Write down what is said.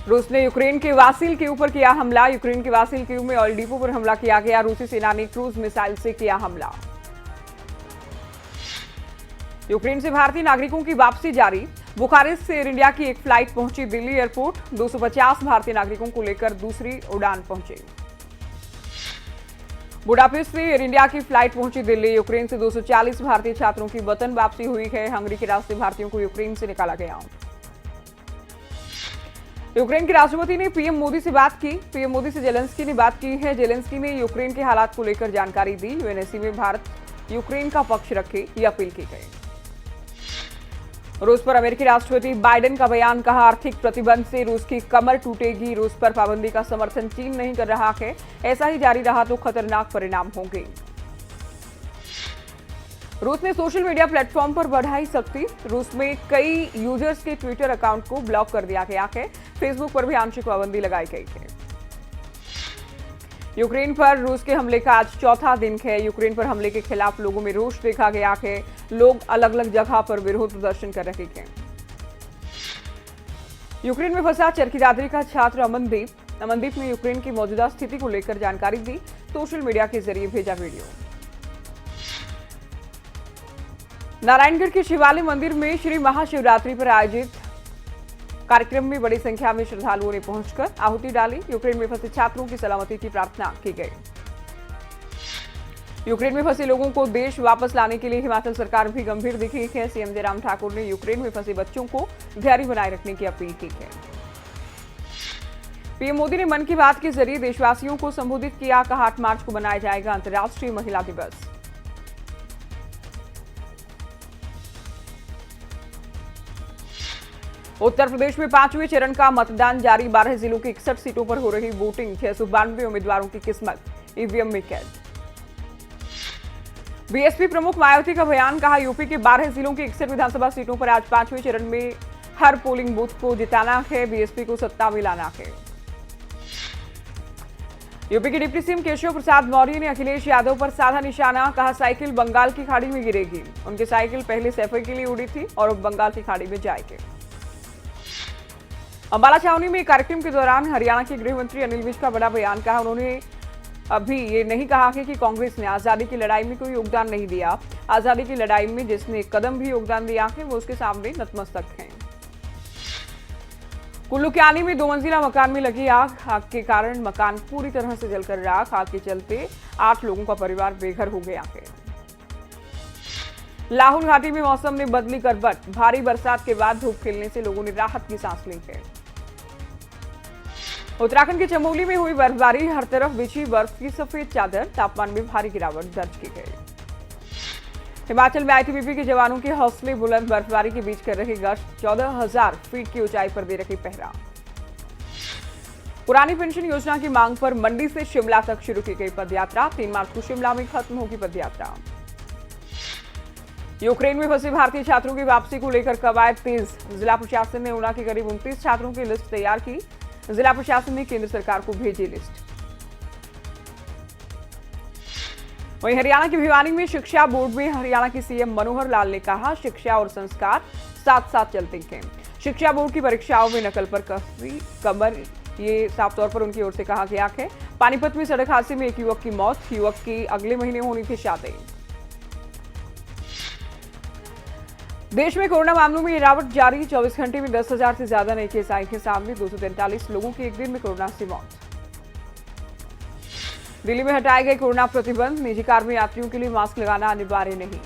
रूस ने यूक्रेन के वासिल कीव पर किया हमला। यूक्रेन के वासिल कीव में ऑयल डिपो पर हमला किया गया। रूसी सेना ने क्रूज मिसाइल से किया हमला। यूक्रेन से भारतीय नागरिकों की वापसी जारी। बुखारेस्ट से एयर इंडिया की एक फ्लाइट पहुंची दिल्ली एयरपोर्ट। 250 भारतीय नागरिकों को लेकर दूसरी उड़ान पहुंची। बुडापेस्ट से एयर इंडिया की फ्लाइट पहुंची दिल्ली। यूक्रेन से 240 भारतीय छात्रों की वतन वापसी हुई है। हंगरी के रास्ते भारतीयों को यूक्रेन से निकाला गया। यूक्रेन के राष्ट्रपति ने पीएम मोदी से बात की। पीएम मोदी से जेलेंस्की ने बात की है। जेलेंस्की ने यूक्रेन के हालात को लेकर जानकारी दी। यूएनएससी में भारत यूक्रेन का पक्ष रखे, ये अपील की गई। रूस पर अमेरिकी राष्ट्रपति बाइडेन का बयान, कहा आर्थिक प्रतिबंध से रूस की कमर टूटेगी। रूस पर पाबंदी का समर्थन चीन नहीं कर रहा है। ऐसा ही जारी रहा तो खतरनाक परिणाम होंगे। रूस ने सोशल मीडिया प्लेटफॉर्म पर बढ़ाई सख्ती। रूस में कई यूजर्स के ट्विटर अकाउंट को ब्लॉक कर दिया गया है। फेसबुक पर भी आंशिक पाबंदी लगाई गई है। यूक्रेन पर रूस के हमले का आज चौथा दिन है। यूक्रेन पर हमले के खिलाफ लोगों में रोष देखा गया है। लोग अलग अलग जगह पर विरोध प्रदर्शन कर रहे हैं। यूक्रेन में फंसा चरखी दादरी का छात्र अमनदीप ने यूक्रेन की मौजूदा स्थिति को लेकर जानकारी दी। सोशल मीडिया के जरिए भेजा वीडियो। नारायणगढ़ के शिवालय मंदिर में श्री महाशिवरात्रि पर आयोजित कार्यक्रम में बड़ी संख्या में श्रद्धालुओं ने पहुंचकर आहुति डाली। यूक्रेन में फंसे छात्रों की सलामती की प्रार्थना की गई। यूक्रेन में फंसे लोगों को देश वापस लाने के लिए हिमाचल सरकार भी गंभीर दिखी है। सीएम जयराम ठाकुर ने यूक्रेन में फंसे बच्चों को धैर्य बनाए रखने की अपील की है। पीएम मोदी ने मन की बात के जरिए देशवासियों को संबोधित किया। कहा 8 मार्च को मनाया जाएगा अंतर्राष्ट्रीय महिला दिवस। उत्तर प्रदेश में 5वें चरण का मतदान जारी। 12 जिलों की 61 सीटों पर हो रही वोटिंग। 692 उम्मीदवारों की किस्मत ईवीएम में कैद। बीएसपी प्रमुख मायावती का बयान, कहा यूपी के 12 जिलों की 61 विधानसभा सीटों पर आज 5वें चरण में हर पोलिंग बूथ को जिताना है। बीएसपी को सत्ता में लाना है। यूपी के डिप्टी सीएम केशव प्रसाद मौर्य ने अखिलेश यादव पर साधा निशाना। कहा साइकिल बंगाल की खाड़ी में गिरेगी। उनकी साइकिल पहले सैफई के लिए उड़ी थी और अब बंगाल की खाड़ी में जाएगी। अंबाला छावनी में कार्यक्रम के दौरान हरियाणा के गृह मंत्री अनिल विज का बड़ा बयान। कहा उन्होंने अभी ये नहीं कहा है कि कांग्रेस ने आजादी की लड़ाई में कोई योगदान नहीं दिया। आजादी की लड़ाई में जिसने कदम भी योगदान दिया है वो उसके सामने नतमस्तक हैं। कुल्लू के आनी में 2 मंजिला मकान में लगी आग। आग के कारण मकान पूरी तरह से जलकर राख। आग के चलते 8 लोगों का परिवार बेघर हो गया है। लाहौल घाटी में मौसम ने बदली करवट। भारी बरसात के बाद धूप खिलने से लोगों ने राहत की सांस ली है। उत्तराखंड के चमोली में हुई बर्फबारी। हर तरफ बिछी बर्फ की सफेद चादर। तापमान में भारी गिरावट दर्ज की गई। हिमाचल में आईटीबीपी के जवानों के हौसले बुलंद। बर्फबारी के बीच कर रहे गश्त। 14,000 फीट की ऊंचाई पर दे रही पहरा। पुरानी पेंशन योजना की मांग पर मंडी से शिमला तक शुरू की गई पदयात्रा। 3 मार्च को शिमला में खत्म होगी पदयात्रा। यूक्रेन में फंसे भारतीय छात्रों की वापसी को लेकर कवायद तेज। जिला प्रशासन ने ऊना के करीब 29 छात्रों की लिस्ट तैयार की। जिला प्रशासन ने केंद्र सरकार को भेजी लिस्ट। वहीं हरियाणा के भिवानी में शिक्षा बोर्ड में हरियाणा के सीएम मनोहर लाल ने कहा शिक्षा और संस्कार साथ साथ चलते हैं। शिक्षा बोर्ड की परीक्षाओं में नकल पर कसी कमर, ये साफ तौर पर उनकी ओर से कहा गया है। पानीपत में सड़क हादसे में एक युवक की मौत। युवक की अगले महीने होनी थी शादी। देश में कोरोना मामलों में गिरावट जारी। 24 घंटे में 10,000 से ज्यादा नए केस आए हैं सामने। 243 लोगों की एक दिन में कोरोना से मौत। दिल्ली में हटाए गए कोरोना प्रतिबंध। निजी कार में यात्रियों के लिए मास्क लगाना अनिवार्य नहीं।